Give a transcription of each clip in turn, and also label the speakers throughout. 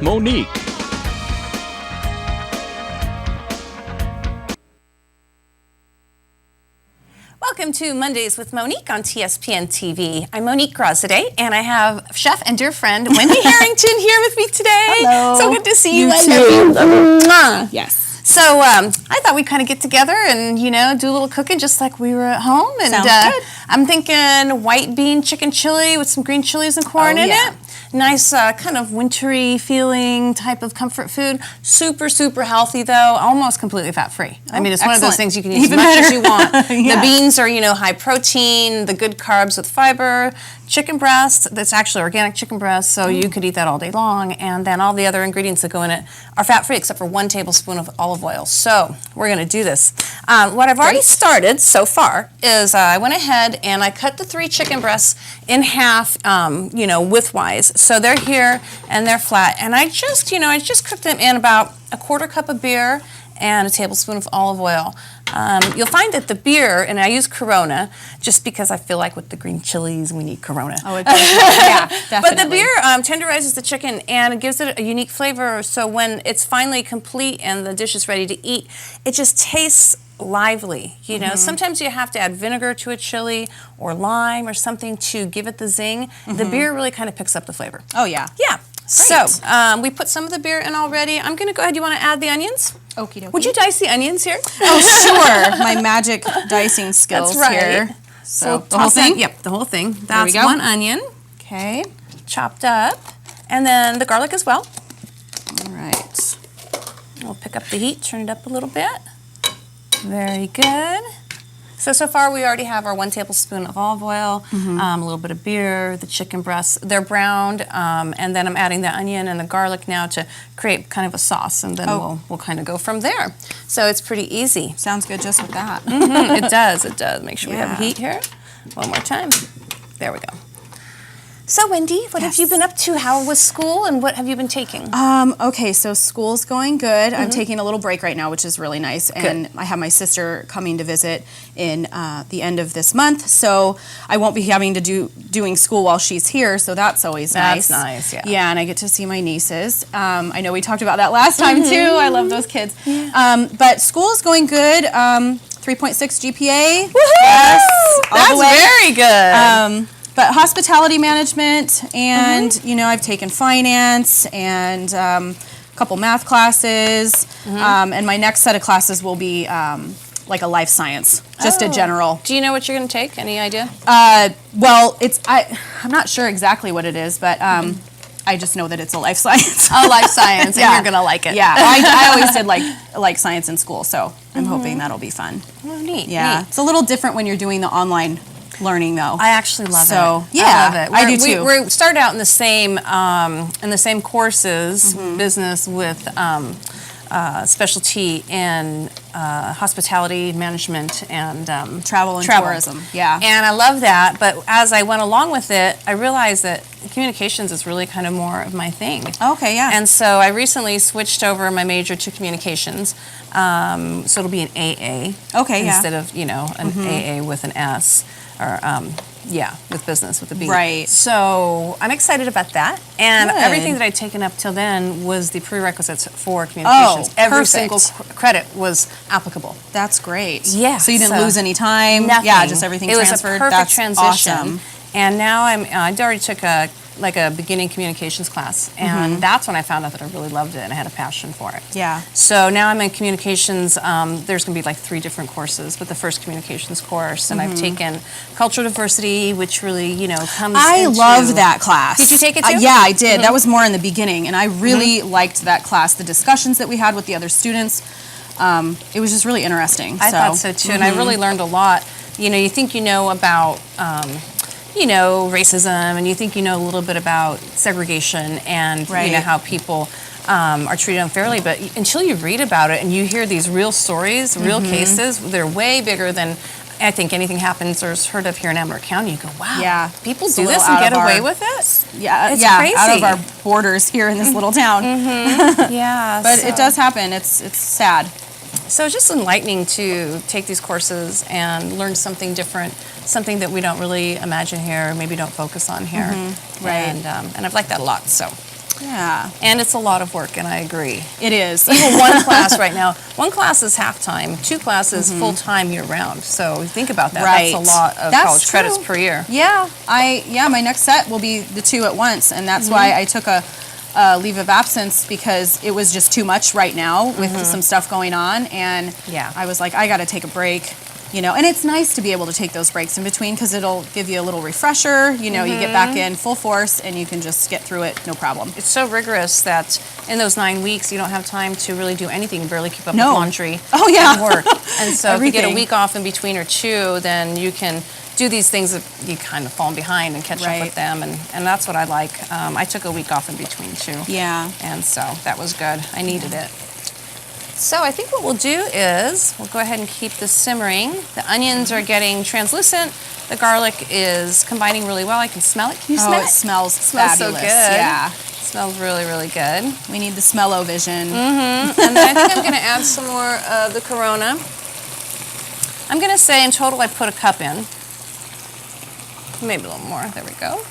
Speaker 1: Monique.
Speaker 2: Welcome to Mondays with Monique on TSPN TV. I'm Monique Graziadei, and I have chef and dear friend Wendy Harrington here with me today.
Speaker 3: Hello.
Speaker 2: So good to see you.
Speaker 3: You too. Yes.
Speaker 2: So I thought we'd kind of get together and, do a little cooking just like we were at home. And
Speaker 3: Sounds good.
Speaker 2: I'm thinking white bean chicken chili with some green chilies and corn in it. Nice kind of wintry feeling type of comfort food. Super, super healthy though. Almost completely fat-free. I mean, it's one of those things you can eat as much as you want. The beans are, high protein, the good carbs with fiber. Chicken breast, that's actually organic chicken breast, so you could eat that all day long. And then all the other ingredients that go in it are fat-free except for 1 tablespoon of olive oil. So we're going to do this. What I've already started so far is I went ahead and I cut the 3 chicken breasts in half, widthwise. So they're here and they're flat. And I just cooked them in about a 1/4 cup of beer and a tablespoon of olive oil. You'll find that the beer, and I use Corona, just because I feel like with the green chilies we need Corona.
Speaker 3: Oh, it does. Yeah, definitely.
Speaker 2: But the beer tenderizes the chicken and it gives it a unique flavor. So when it's finally complete and the dish is ready to eat, it just tastes lively. Sometimes you have to add vinegar to a chili or lime or something to give it the zing. The beer really kind of picks up the flavor.
Speaker 3: Oh, yeah.
Speaker 2: Yeah. Great. So we put some of the beer in already. I'm going to go ahead. You want to add the onions?
Speaker 3: Okie dokie.
Speaker 2: Would you dice the onions here?
Speaker 3: Oh, sure. My magic dicing skills
Speaker 2: That's right.
Speaker 3: here. So
Speaker 2: We'll
Speaker 3: the whole thing?
Speaker 2: Yep, the whole thing.
Speaker 3: There
Speaker 2: That's
Speaker 3: we go.
Speaker 2: 1 onion,
Speaker 3: Okay.
Speaker 2: chopped up, and then the garlic as well.
Speaker 3: All right.
Speaker 2: We'll pick up the heat, turn it up a little bit. Very good. So far we already have our 1 tablespoon of olive oil, a little bit of beer, the chicken breasts. They're browned, and then I'm adding the onion and the garlic now to create kind of a sauce, and then we'll kind of go from there. So it's pretty easy.
Speaker 3: Sounds good just with that.
Speaker 2: It does. Make sure we have heat here. One more time. There we go. So Wendy, what have you been up to? How was school, and what have you been taking?
Speaker 3: Okay, so school's going good. I'm taking a little break right now, which is really nice. And I have my sister coming to visit in the end of this month, so I won't be having to doing school while she's here, so that's always nice.
Speaker 2: That's nice, yeah.
Speaker 3: Yeah, and I get to see my nieces. I know we talked about that last time, too. I love those kids. Yeah. But school's going good. 3.6 GPA.
Speaker 2: Woohoo!
Speaker 3: Yes, all
Speaker 2: That's
Speaker 3: the way.
Speaker 2: very good.
Speaker 3: But hospitality management, and I've taken finance and a couple math classes, and my next set of classes will be like a life science, just a general.
Speaker 2: Do you know what you're going to take? Any idea?
Speaker 3: Well, I'm not sure exactly what it is, but I just know that it's a life science.
Speaker 2: Oh, life science, and you're going to like it.
Speaker 3: Yeah, I always did like science in school, so I'm hoping that'll be fun.
Speaker 2: Oh, neat.
Speaker 3: Yeah,
Speaker 2: neat.
Speaker 3: it's a little different when you're doing the online learning, though.
Speaker 2: I actually love it.
Speaker 3: So yeah,
Speaker 2: I love it.
Speaker 3: I do too.
Speaker 2: We started out in the same courses, business with specialty in hospitality management and
Speaker 3: travel and tourism. Yeah,
Speaker 2: and I love that. But as I went along with it, I realized that communications is really kind of more of my thing.
Speaker 3: Okay, yeah.
Speaker 2: And so I recently switched over my major to communications. So it'll be an AA.
Speaker 3: Okay,
Speaker 2: instead of an AA with an S. Or, with business, with the B.
Speaker 3: Right.
Speaker 2: So I'm excited about that. And
Speaker 3: Good.
Speaker 2: everything that I'd taken up till then was the prerequisites for communications.
Speaker 3: Oh,
Speaker 2: Every
Speaker 3: perfect.
Speaker 2: single credit was applicable.
Speaker 3: That's great.
Speaker 2: Yeah.
Speaker 3: So you didn't lose any time?
Speaker 2: Nothing.
Speaker 3: Yeah, just everything
Speaker 2: it
Speaker 3: transferred?
Speaker 2: It was a perfect
Speaker 3: That's
Speaker 2: transition.
Speaker 3: Awesome.
Speaker 2: And now I already took a beginning communications class, and that's when I found out that I really loved it and I had a passion for it.
Speaker 3: Yeah.
Speaker 2: So now I'm in communications. There's going to be like 3 different courses, but the first communications course, and I've taken cultural diversity, which really comes.
Speaker 3: I love that class.
Speaker 2: Did you take it too?
Speaker 3: Yeah, I did. That was more in the beginning, and I really liked that class. The discussions that we had with the other students, it was just really interesting.
Speaker 2: I thought so too, and I really learned a lot. You think you know about. Racism, and you think you know a little bit about segregation and how people are treated unfairly, but until you read about it and you hear these real stories, real cases, they're way bigger than I think anything happens or is heard of here in Amarillo County. You go, wow, people do this and get away with it?
Speaker 3: Yeah,
Speaker 2: it's
Speaker 3: crazy.
Speaker 2: Out
Speaker 3: of our borders here in this little town.
Speaker 2: Yeah.
Speaker 3: But it does happen. It's sad.
Speaker 2: So it's just enlightening to take these courses and learn something different, something that we don't really imagine here, maybe don't focus on here.
Speaker 3: Right.
Speaker 2: And I've liked that a lot. So
Speaker 3: Yeah.
Speaker 2: And it's a lot of work, and I agree.
Speaker 3: It is.
Speaker 2: Even one class right now, one class is half-time, 2 classes full-time year-round. So think about that.
Speaker 3: Right.
Speaker 2: That's a lot of
Speaker 3: That's
Speaker 2: college credits
Speaker 3: true.
Speaker 2: per year.
Speaker 3: Yeah, my next set will be the 2 at once, and that's why I took a leave of absence, because it was just too much right now with some stuff going on, and I was like, I got to take a break. And it's nice to be able to take those breaks in between, because it'll give you a little refresher. You get back in full force and you can just get through it, no problem.
Speaker 2: It's so rigorous that in those 9 weeks, you don't have time to really do anything, barely keep up with laundry and work. And so if you get a week off in between or 2, then you can do these things that you kind of fall behind and catch up with them. And that's what I like. I took a week off in between too.
Speaker 3: Yeah.
Speaker 2: And so that was good. I needed it. So I think what we'll do is we'll go ahead and keep this simmering. The onions are getting translucent. The garlic is combining really well. I can smell it. Can you smell it?
Speaker 3: It smells
Speaker 2: Smells
Speaker 3: fabulous.
Speaker 2: so good.
Speaker 3: Yeah.
Speaker 2: It smells really, really good.
Speaker 3: We need the smell-o-vision.
Speaker 2: And then I think I'm going to add some more of the Corona. I'm going to say in total I put a cup in. Maybe a little more. There we go.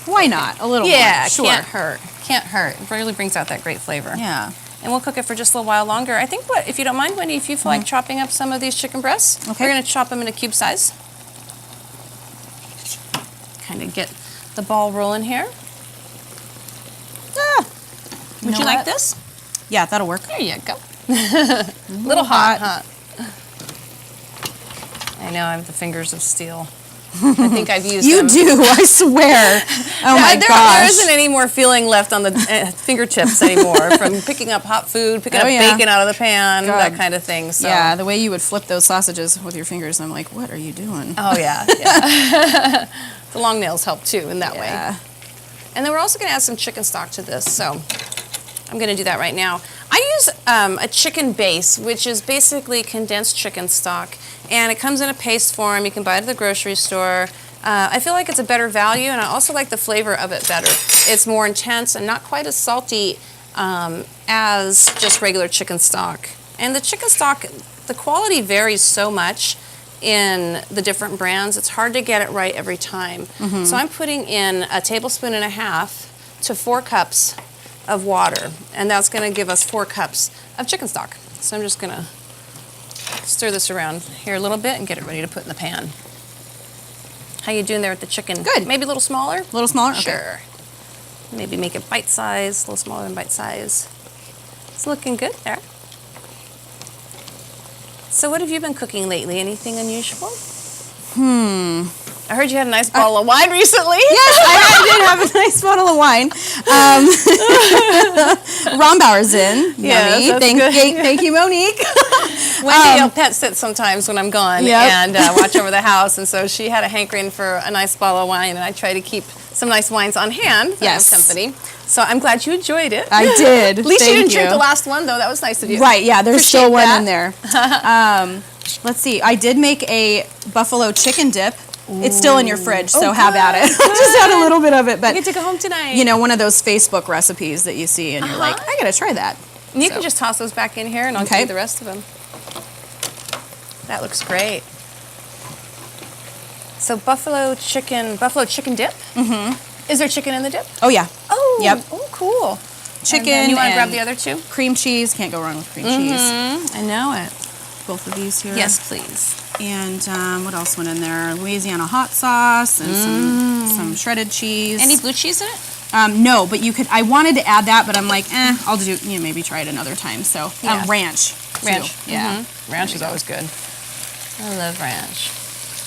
Speaker 3: Why not? A little more.
Speaker 2: Yeah,
Speaker 3: Sure.
Speaker 2: can't hurt. Can't hurt. It really brings out that great flavor.
Speaker 3: Yeah.
Speaker 2: And we'll cook it for just a little while longer. I think, if you don't mind, Wendy, if you feel like chopping up some of these chicken breasts, we're going to chop them into cube size. Kind of get the ball rolling here. Would you like this?
Speaker 3: Yeah, that'll work.
Speaker 2: There you go. Little hot, huh? I know, I have the fingers of steel. I think I've used
Speaker 3: You
Speaker 2: them.
Speaker 3: do, I swear. Oh my
Speaker 2: There
Speaker 3: gosh.
Speaker 2: isn't any more feeling left on the fingertips anymore from picking up hot food, picking up bacon out of the pan, that kind of thing. So.
Speaker 3: Yeah, the way you would flip those sausages with your fingers, I'm like, what are you doing?
Speaker 2: Oh, yeah. The long nails help, too, in that way. And then we're also going to add some chicken stock to this, so I'm going to do that right now. I use a chicken base, which is basically condensed chicken stock, and it comes in a paste form. You can buy it at the grocery store. I feel like it's a better value, and I also like the flavor of it better. It's more intense and not quite as salty as just regular chicken stock. And the chicken stock, the quality varies so much in the different brands. It's hard to get it right every time. So I'm putting in 1.5 tablespoons to 4 cups of water, and that's going to give us 4 cups of chicken stock. So I'm just going to stir this around here a little bit and get it ready to put in the pan. How you doing there with the chicken?
Speaker 3: Good.
Speaker 2: Maybe a little smaller?
Speaker 3: A little smaller?
Speaker 2: Sure. Okay. Maybe make it bite size, a little smaller than bite size. It's looking good there. So what have you been cooking lately? Anything unusual? I heard you had a nice bottle of wine recently.
Speaker 3: Yes, I did have a nice bottle of wine. Rombauer's in.
Speaker 2: Yes,
Speaker 3: Yummy. Thank you, Monique.
Speaker 2: Wendy will pet sit sometimes when I'm gone and watch over the house, and so she had a hankering for a nice bottle of wine, and I try to keep some nice wines on hand for company. So I'm glad you enjoyed it.
Speaker 3: I did.
Speaker 2: At least you didn't drink the last one, though. That was nice of you.
Speaker 3: Right, yeah, there's
Speaker 2: Appreciate
Speaker 3: still one
Speaker 2: that.
Speaker 3: in there. Let's see. I did make a buffalo chicken dip. It's still in your fridge, so have at it. Just had a little bit of it, but
Speaker 2: you get to go home tonight.
Speaker 3: You know, one of those Facebook recipes that you see, and you're like, I gotta try that.
Speaker 2: And you can just toss those back in here, and I'll give you the rest of them. That looks great. So buffalo chicken dip. Is there chicken in the dip?
Speaker 3: Oh yeah.
Speaker 2: Oh.
Speaker 3: Yep.
Speaker 2: Oh, cool.
Speaker 3: Chicken.
Speaker 2: And you want to
Speaker 3: and
Speaker 2: grab the other 2?
Speaker 3: Cream cheese. Can't go wrong with cream cheese.
Speaker 2: I know it.
Speaker 3: Both of these here.
Speaker 2: Yes, please.
Speaker 3: And what else went in there? Louisiana hot sauce and some shredded cheese.
Speaker 2: Any blue cheese in it?
Speaker 3: No, but you could. I wanted to add that, but I'm like, I'll do. Maybe try it another time. So ranch.
Speaker 2: Ranch.
Speaker 3: Too. Yeah.
Speaker 2: Ranch is always good. I love ranch.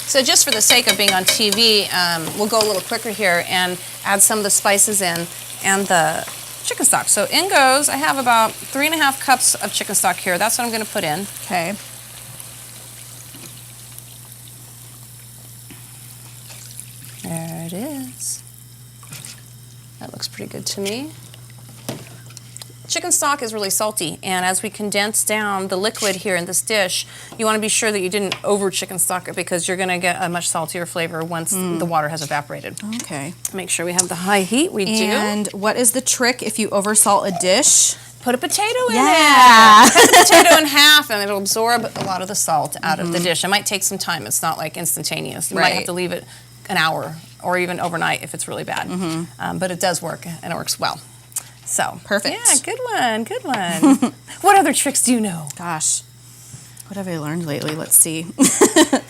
Speaker 2: So just for the sake of being on TV, we'll go a little quicker here and add some of the spices in and the chicken stock. So in goes. I have about 3.5 cups of chicken stock here. That's what I'm going to put in.
Speaker 3: Okay.
Speaker 2: There it is. That looks pretty good to me. Chicken stock is really salty, and as we condense down the liquid here in this dish, you want to be sure that you didn't over chicken stock it, because you're going to get a much saltier flavor once the water has evaporated.
Speaker 3: Okay.
Speaker 2: Make sure we have the high heat. We do.
Speaker 3: And what is the trick if you oversalt a dish?
Speaker 2: Put a potato in
Speaker 3: Yeah.
Speaker 2: it. Cut the potato in half, and it'll absorb a lot of the salt out of the dish. It might take some time. It's not like instantaneous. You might have to leave it an hour or even overnight if it's really bad. But it does work, and it works well. So
Speaker 3: Perfect.
Speaker 2: Yeah, good one, good one. What other tricks do you know?
Speaker 3: Gosh, what have I learned lately? Let's see.
Speaker 2: I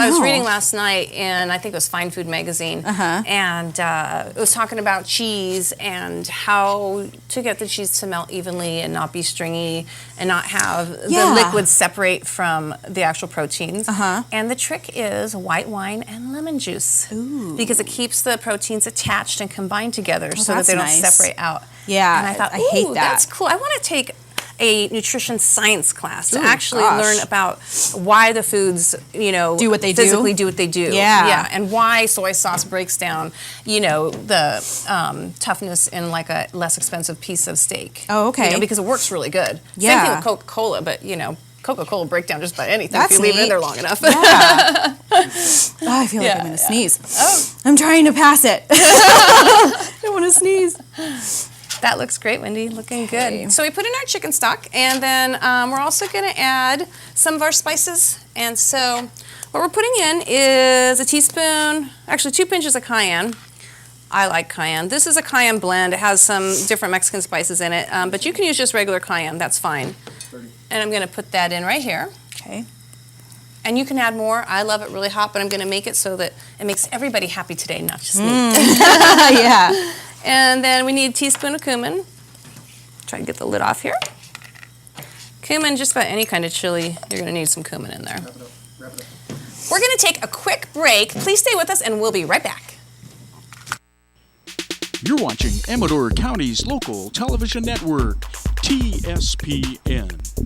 Speaker 2: was reading last night in, I think it was Fine Food magazine, and it was talking about cheese and how to get the cheese to melt evenly and not be stringy and not have the liquids separate from the actual proteins. And the trick is white wine and lemon juice.
Speaker 3: Ooh.
Speaker 2: Because it keeps the proteins attached and combined together so that
Speaker 3: that's
Speaker 2: they don't
Speaker 3: nice.
Speaker 2: separate out.
Speaker 3: Yeah,
Speaker 2: And I thought,
Speaker 3: I hate that.
Speaker 2: that's cool. I want to take a nutrition science class to
Speaker 3: Ooh,
Speaker 2: actually
Speaker 3: gosh.
Speaker 2: learn about why the foods,
Speaker 3: Do what they do?
Speaker 2: physically do what they do.
Speaker 3: Yeah.
Speaker 2: And why soy sauce breaks down, the toughness in like a less expensive piece of steak.
Speaker 3: Oh, okay.
Speaker 2: Because it works really good. Same
Speaker 3: Yeah.
Speaker 2: thing with Coca-Cola, but Coca-Cola break down just about anything
Speaker 3: That's
Speaker 2: if you leave it in
Speaker 3: neat.
Speaker 2: there long enough.
Speaker 3: Yeah. Oh, I feel like I'm going to sneeze.
Speaker 2: Oh.
Speaker 3: I'm trying to pass it. I don't want to sneeze.
Speaker 2: That looks great, Wendy. Looking
Speaker 3: Okay.
Speaker 2: good. So we put in our chicken stock, and then we're also going to add some of our spices. And so what we're putting in is a teaspoon, actually 2 pinches of cayenne. I like cayenne. This is a cayenne blend. It has some different Mexican spices in it, but you can use just regular cayenne. That's fine. And I'm going to put that in right here.
Speaker 3: Okay.
Speaker 2: And you can add more. I love it really hot, but I'm going to make it so that it makes everybody happy today, not just me.
Speaker 3: Yeah.
Speaker 2: And then we need a teaspoon of cumin. Try to get the lid off here. Cumin, just about any kind of chili, you're going to need some cumin in there.
Speaker 1: Wrap it up.
Speaker 2: We're going to take a quick break. Please stay with us, and we'll be right back.
Speaker 4: You're watching Amador County's local television network, TSPN.